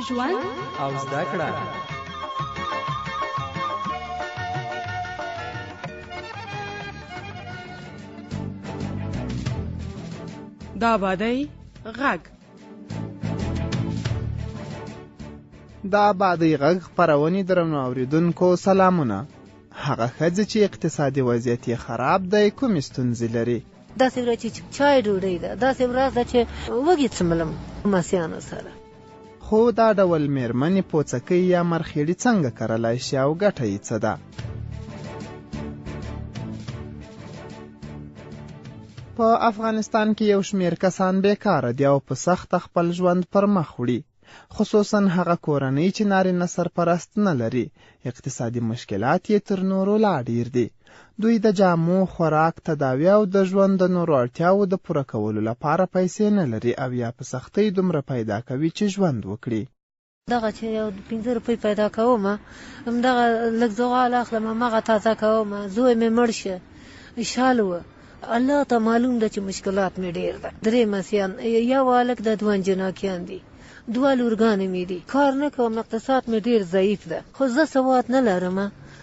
ژوند او زده کړه. د آبادۍ غږ. د آبادۍ غږ خپرونې درنو اوریدونکو سلامونه. هغه ښځې چې اقتصادي وضعیت یې خراب دی کومې ستونزې لري؟ داسې ورځ چې چای ډوډۍ ده، داسې ورځ ده چې وږې څملم مسیانو سره. خو دا ډول میرمنې پوڅکۍ یا مرخیړي څنګه کرلای شي او ګټه یې څه ده؟ په افغانستان کې یو شمېر کسان بیکاره دي او په سخته خپل ژوند پر مخ وړي، خصوصا هغه کورنۍ چې نارینه سرپرست نه لري. اقتصادي مشکلات یې تر نورو لا ډیر دي. دوی د جامو، خوراک، تداوی او د ژوند د نورو اړتیاو د پوره کولو لپاره پیسې نه لري او یا په سختۍ دومره پیدا کوي چې ژوند وکړي. دغه چې یو 15 روپۍ پیدا کوم، همدغه لږ زغال اخلم، همغه تازه کوم، زوی مې مړ شه، شال و. الله ته معلوم ده چې مشکلات مې ډیر ده. 3 مسیان، یو هلک د 2 جناکیان دي، 2 لورګانې مې دي. کار نه کوم، اقتصاد مې ډیر ضعیف ده، خو زه سواد نه لرم،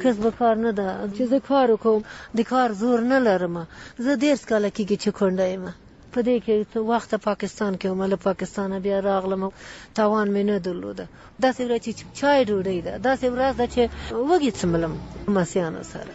کسب کار نه ده چې زه کار وکوم، د کار زور نه لرم. زه 10 کاله کېږي چې کونډه یم. په دې کې وخت پاکستان کې وم، له پاکستانه بیا راغلم، تاوان مې نه درلوده. داسې ورځ چې چای ډوډۍ ده، داسې ورځ ده چې وږې څملم مسیانو سره.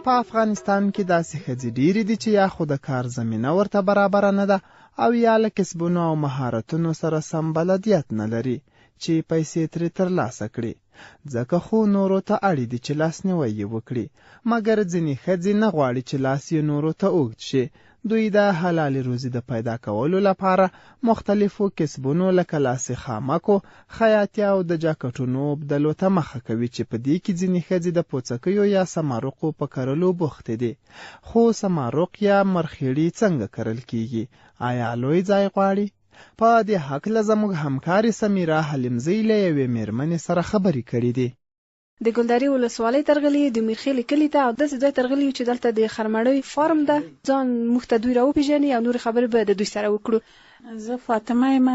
په افغانستان کې داسې ښځې ډېرې دي چې یا خو د کار زمینه ورته برابره نه ده او یا له کسبونو او مهارتونو سره سم بلدیت نه لري چې پیسې ترې ترلاسه کړي. ځکه خو نورو ته اړ دي چې لاسنیوی یې وکړي، مګر ځینې ښځې نه غواړي چې لاس یې نورو ته اوږد شي. دوی د حلالې روزي د پیدا کولو لپاره مختلفو کسبونو لکه لاسي خامکو، خیاطۍ او د جاکټونو بدلو ته مخه کوي چې په دې کې ځینې ښځې د پوڅکیو یا سمارقو په کرلو بوختې دي. خو سمارق یا مرخیړي څنګه کرل کیږي؟ آیا لوی ځای غواړي؟ په دې هکله زموږ همکارې سمیرا حلیمزۍ له یوې میرمنې سره خبرې کړې دي. د ګلداري ولسوالۍ ترغلي د میرخیلي کلي ته او داسې ځای ترغلي چې دلته د خرمړوي فارم ده. ځان موږ ته دوی راوپېژني او نورې خبرې به د دوی سره وکړو. زه فاطمه یم.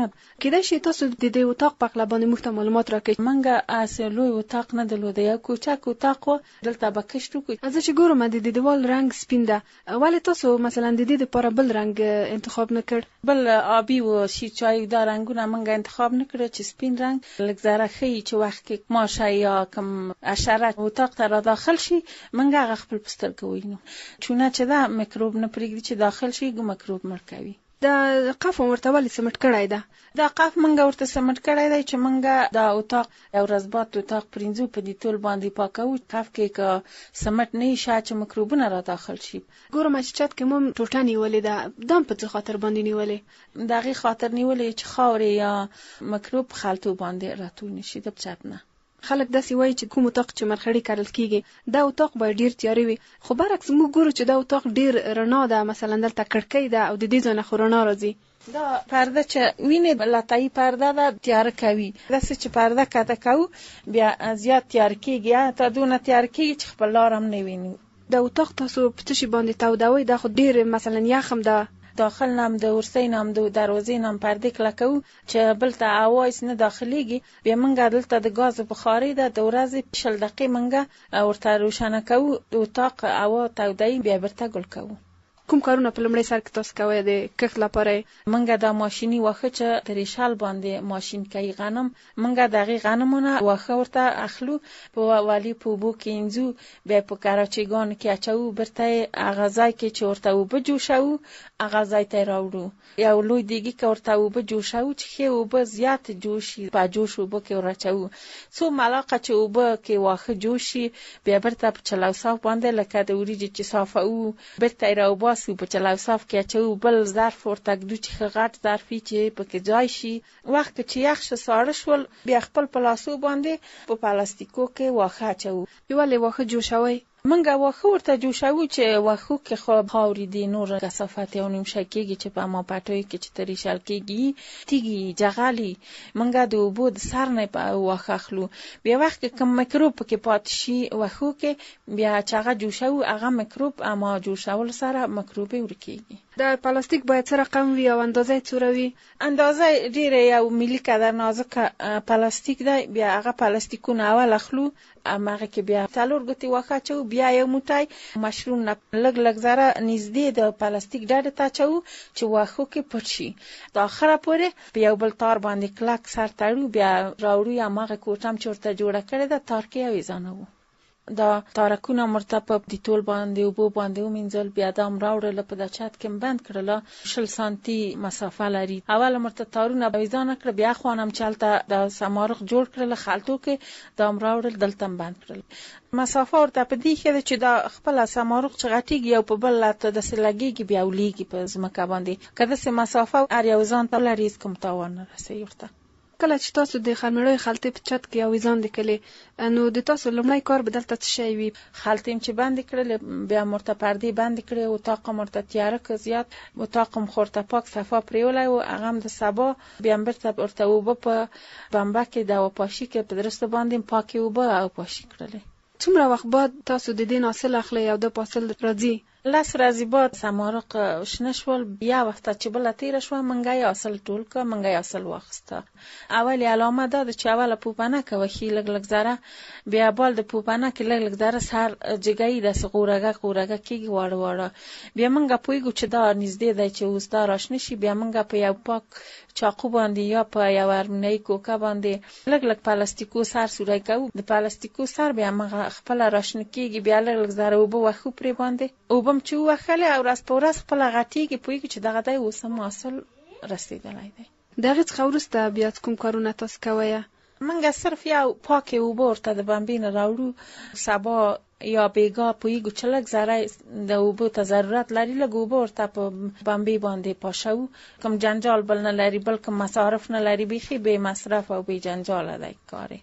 کېدای شي تاسو د دې اتاق په اړه باندې موږ ته معلومات راکړئ. منګه اسې لوی اتاق نه درلوده، یو کوچک اتاق و، دلته به کشت وکړو. زه چې ګورم د دې دیوال رنګ سپین ده، ولې تاسو مثلا د دې لپاره بل رنګ انتخاب نه کړ؟ بل آبي و شي چای دا رنګونه منګه انتخاب نه کړ چې سپین رنګ لږ زره ښیي چې وخت کې ماشه یا کوم حشره اتاق ته را داخل شي منګه هغه خپل په سترګو وینو. چونه چې دا میکروب نه پرېږدي چې داخل شي، میکروب مړ کوي. دا قف ورته ولې سمټ کړی ده؟ دا قف منګه ورته سمټ کړی دی چې منګه دا اتاق یو رزبات اتاق پرینځو په دې ټول باندې پاکو. قف کې که سمټ نه شي چې میکروبونه را داخل شي. ګورم چې چت کې مم ټوټه نیولې ده، دام په څه خاطر باندې نیولې؟ دغه خاطر نیولې چې خاورې یا میکروب خلطو باندې راتوي نشي د چت نه. خلک داسې وایي چې کوم اتاق چې مرخړی کرل کیږي دا اتاق باید ډیر تیارې وي، خو برعکس موږ ګورو چې دا اتاق ډیر رڼا ده. مثلا دلته کړکۍ ده او د دې ځای نه خو رڼا راځي. دا پرده چې وینې لاتایي پرده ده، تیار کوي. داسې چې پرده کته کوو بیا زیات تیار کیږي، تا دونه تیار کیږي چې خپل لار هم نه ویني. دا اتاق تاسو په څه شي باندې تودوي؟ دا خو ډیر مثلا یخ هم ده. داخل نام د ورسې نام د دروازې نام پردې کلکو چې بل ته هوا نه داخليږي. بیا منګه دلته د غاز بخاري ده، د ورځې 20 دقیقې منګه ورته روښانه کوو، د اتاق هوا تودای بیا برته ګل کوو. کوم کارونه په لمړی سر کې تاسو کوئ د کښت لپاره؟ منګه د ماشيني واخه چې تریشال باندې ماشين کوي غنم، منګه دغه غنمونه واخه ورته اخلو په والی په بو کې انځو، بیا په کراچیګان کې اچو، برته اغازای کې چې ورته وب جوشو، اغازای ته راوړو. یو لوی دیګي کې ورته وب جوشو چې خو وب زیات جوشي، په جوش وب کې ورچو څو ملاقه چې وب کې واخه جوشي، بیا برته په چلاو صاف باندې لکه د وریجې چې صافه او برته راو سو په چلاو صاف کې اچو، بل ظرف ورته ګدو چې غټ ظرفي چې پکې ځای شي. وخت چې یخ ساړه شول بیا خپل پلاسو باندې په پلاستیکو کې واخه اچو. یوالې واخه جوشوي منګه واخه ورته جوشوو چې واخو کې خو خاورې دي نور کثافت یو نیم شي کېږي چې په ما پټوي کې چې تریشل کېږي تیږي جغالي منګه د اوبو د سر نه په واخه اخلو بیا وخت کوم میکروب کې پات شي واخو کې بیا چې هغه جوشوو هغه میکروب اما جوشول سره میکروب ورکېږي. د پلاستیک باید څه رقم وي او اندازه څوره وي؟ اندازه ډیره یو ملي قدر نازک پلاستیک دی بیا هغه پلاستیکونه اول اخلو امغه کې بیا څلور ګوتې واخه چو بیا یو موټی مشروم نه لګ زره نږدې د پلاستیک ډډه ته چو چې واخو کې پټ شي د اخره پورې بیا بل تار باندې کلک سر تړو بیا راوړو امغه کوټم چورته جوړه کړی د تار کې ویزانو دا تارکونه مرتب د ټول باندې او بو باندې ومنځل بیا د امراوړل په د چت کې بند کړل 60 سانتي مسافه لري اول مرتب تارونه ویزانه کړ بیا خوانم چلته د سمارغ جوړ کړل خالتو کې د امراوړل دلته بند کړل مسافه ورته په دې کې چې دا خپل سمارغ چغټیږي او په بل لاته د سلګيږي بیا ولېږي په ځمکه باندې کله چې مسافه ار یو ځان ته لري کوم تاوان رسي ورته کله چې تاسو د خرمړې خلطې په چت کې او ځان لیکلې نو د تاسو لومړی کار بدلته څه شي وي؟ خلطې چې باندې کړل بیا مرته پردې باندې کړې او طاقم مرته تیار ک زیات او طاقم خورته پاک صفا پریولای او هغه د سبا بیا مرته ورته وب په بمبا کې دا پاشي کې په درسته باندې پاکي وب او پاشي کړل. څومره وخت بعد تاسو د دې حاصل اخلي او د حاصل راځي؟ لاس راځي بعد سمارق شنه شول بیا وخت چې بل تیر شو منګای اصل ټول کا منګای اصل واخسته اولی علامه ده چې اوله پوپانه کوي خې لګ زره بیا بل د پوپانه کې لګ زره سر جګای د قورګه کېږي واړه بیا منګه پویګو چې دا نږدې دی چې اوس دا راشنه شي بیا منګه په یو پاک چاقو باندې یا په یو ورمنۍ کوکا باندې لګ پلاستیکو سر سورای کوي د پلاستیکو سر بیا منګه خپل راشنه کېږي بیا لګ زره وبو وخو پرې باندې او چې وخله او راس پورس خپل غټیږي پویږي چې دغه دی اوسم اصل رسیدلای دی. دغه څخه ورسته بیا کوم کارونه تاسو کوی؟ منګه صرف یو پاکي وبورته د بمبین راوړو سبا یا بیگا پویږي چې لږ زره د وبو ته ضرورت لري لږ وبورته په بمبي باندې پاشو کوم جنجال بل نه لري بلکې مصارف نه لري بيخي به مصرف او به جنجال دی کاری.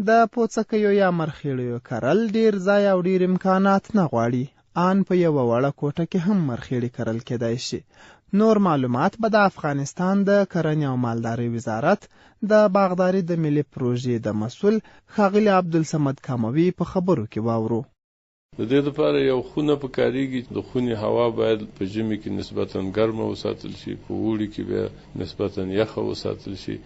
د پوڅکیو یا مرخیړیو کرل ډیر ځای او ډیر امکانات نه غواړي ان په یو وړه کوټه کې هم مرخیړي کرل کېدای شي. نور معلومات به د افغانستان د کرنې او مالدارۍ وزارت د باغداري د ملي پروژې د مسؤل ښاغلي عبدالصمد کاموي په خبرو کې واورو. د دې لپاره یو خونه پکاريږي د خونې هوا باید په ژمي کې نسبتاً ګرمه وساتل شي په وړي کې به نسبتاً یخه وساتل شي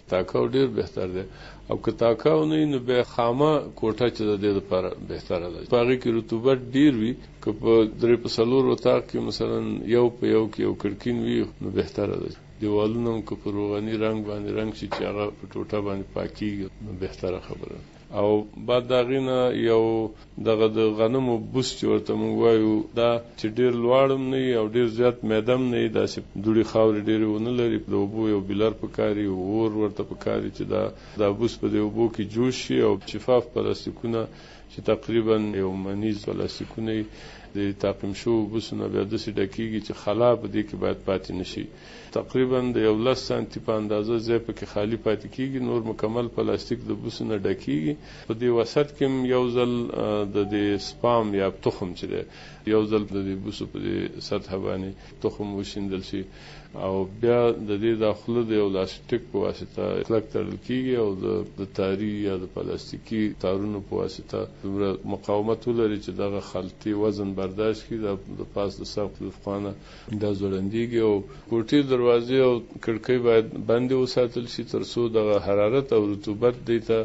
تاکاو ډیر بهتر دی او که تاکاو نه نو به خامه کوټه چې د دې لپاره بهتره ده پاره کې رطوبت ډیر وي که په درې په سلور وتاق کې مثلا یو په یو کې یو کړکین وي نو بهتره ده دیوالونه که په روغني رنگ باندې رنگ شي چې هغه په ټوټه باندې پاکيږي نو بهتره خبره او بعد دا غینه یو دغه د غنمو بوس چې ورته مونږ وایو دا چې ډیر لوړم نه او ډیر زیات میدم نه دا چې دوړي خاور ډیر ونه لري د وبو یو بلر پکاري اور ورته پکاري چې دا بوس په دې وبو کې جوش شي او شفاف پلاستیکونه چې تقریبا یو منیز پلاستیکونه د تعقیم شو بوسونه بیا د سې ډکیږي چې خلا په دې کې باید پاتې نشي تقریبا د 10 سانتي په اندازه ځای په کې خالی پاتې کیږي نور مکمل پلاستیک د بوسونه ډکیږي په دې وسط کې یو ځل د سپام یا تخم چې دی یو ځل د بوسو په دې سطح باندې تخم وشیندل شي او بیا د دې داخله د یو لاستیک په واسطه کلک تړل کیږي او د تاری یا د پلاستیکي تارونو په واسطه مقاومت ولري چې دغه خلطي وزن برداشت کړي د پاس د سقف لفقانه د زړندېږي او کوټې دروازې او کړکۍ باید بندې وساتل شي ترڅو د حرارت او رطوبت دیته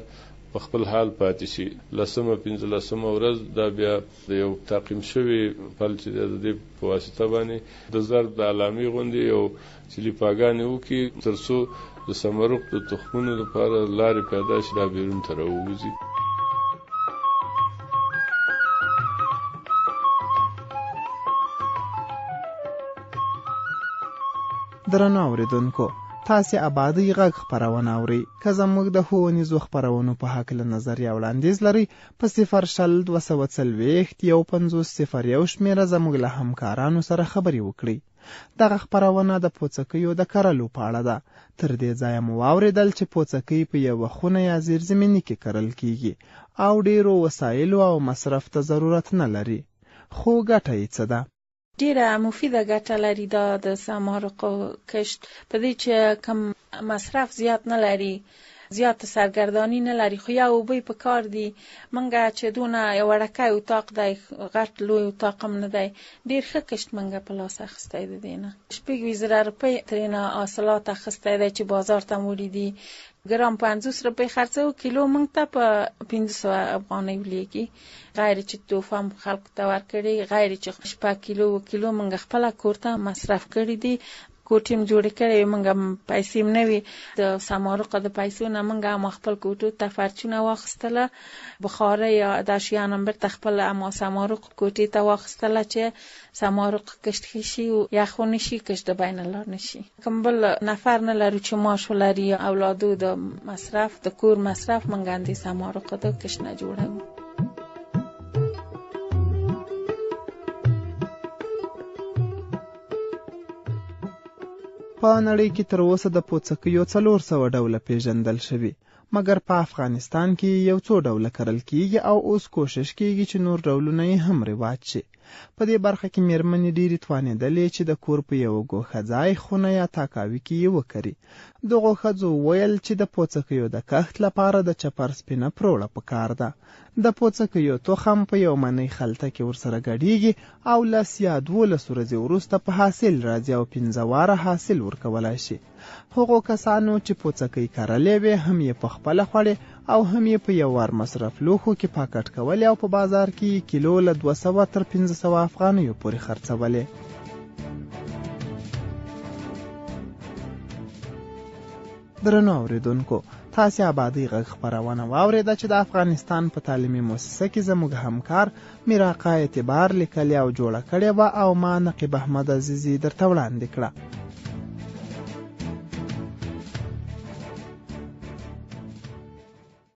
په خپل حال پاتې شي. 15 ورځ دا بیا د یو تعقیم شوی فل چې د دې په واسطه باندې د ضرب د علامې غوندي او چلیپاګانې وکي ترڅو د سمرق د تخمونو لپاره لارې پیدا شي دا بیرون ته راووځي. درنو اوریدونکو تاسې آبادی غږ خپرونه اورئ که زموږ د ښوونیزو خپرونو په هکله نظریه وړاندیز لرئ په 00240 150 01 شمېره زموږ له همکارانو سره خبرې وکړئ. دغه خپرونه د پوڅکیو د کرلو په اړه ده. تر دې ځایه مو واورېدل چې پوڅکۍ په یوه خونه یا زیرزمیني کې کرل کیږي او ډیرو وسایلو او مصرف ته ضرورت نه لري. خو ګټه یې څه ده؟ ډیره مفیده ګټه لري دا د سمارقو کشت، په دې چې کم مصرف زیات نه لري، زیات سرګردانی نه لري، خو یا اوبه په کار دي. منګه چې دونه یو وړکی اتاق دی، غټ لوی اتاق هم نه دی، ډیر ښه کشت منګه په لاس اخیستی دی. دینه 2000 روپۍ ترېنه حاصلات اخیستی دی چې بازار ته وړي دي. ګرام 50 روپۍ خرڅو، کیلو موږ ته په 500 افغانۍ ولیږي. غیر چې توفه هم خلکو ته ورکړي، غیر چې 6 کیلو موږ خپله کور ته مصرف کړي دي. کوټې م جوړې کړې، موږ پیسې م نه وي، د سمارقو د پیسو نه موږ هم خپل کوټو ته فرچونه واخیستله، بخارۍ یا دا شیان هم بیرته خپل سمارقو کوټې ته واخیستله چې سمارقو کشت ښه شي، یخ ونه شي، کشت د بین اللار نه شي. کوم بل نفر نه لرو چې معاش ولري، اولادو د مصرف، د کور مصرف موږ د سمارقو د کشت نه جوړوو. په نړۍ کې تر اوسه د پوڅکیو 400 ډوله پیژندل شوي، مګر په افغانستان کې یو څو ډوله کرل کیږي او اوس کوشش کیږي چې نور ډولونه یې هم رواج شي. په دې برخه کې میرمنې ډېرې توانېدلې چې د کور په یو ګوښه ځای، خونه یا تاکاوي کې یې وکري. دغو ښځو وویل چې د پوڅکیو د کښت لپاره د چپر سپینه پروړه پکار ده. د پوڅکیو تخم په یو منۍ خلطه کې ورسره ګډیږي او 10 یا 12 ورځې وروسته په حاصل راځي او 15 واره حاصل ورکولی شي. هغو کسانو چې پوڅکۍ کرلې وې هم یې په خپله خوړې او هم یې په یو وار مصرف لوښو کې پاکټ کولې او په بازار کې کیلو له 200 تر 1500 افغانیو پورې خرڅولې. درنو اوریدونکو، تاسې آبادۍ غږ خپرونه واورېده چې د افغانستان په تعلیمي مؤسسه کې زموږ همکار میراقا اعتبار لیکلې او جوړه کړې وه او ما نقیب احمد عزیزي درته وړاندې کړه.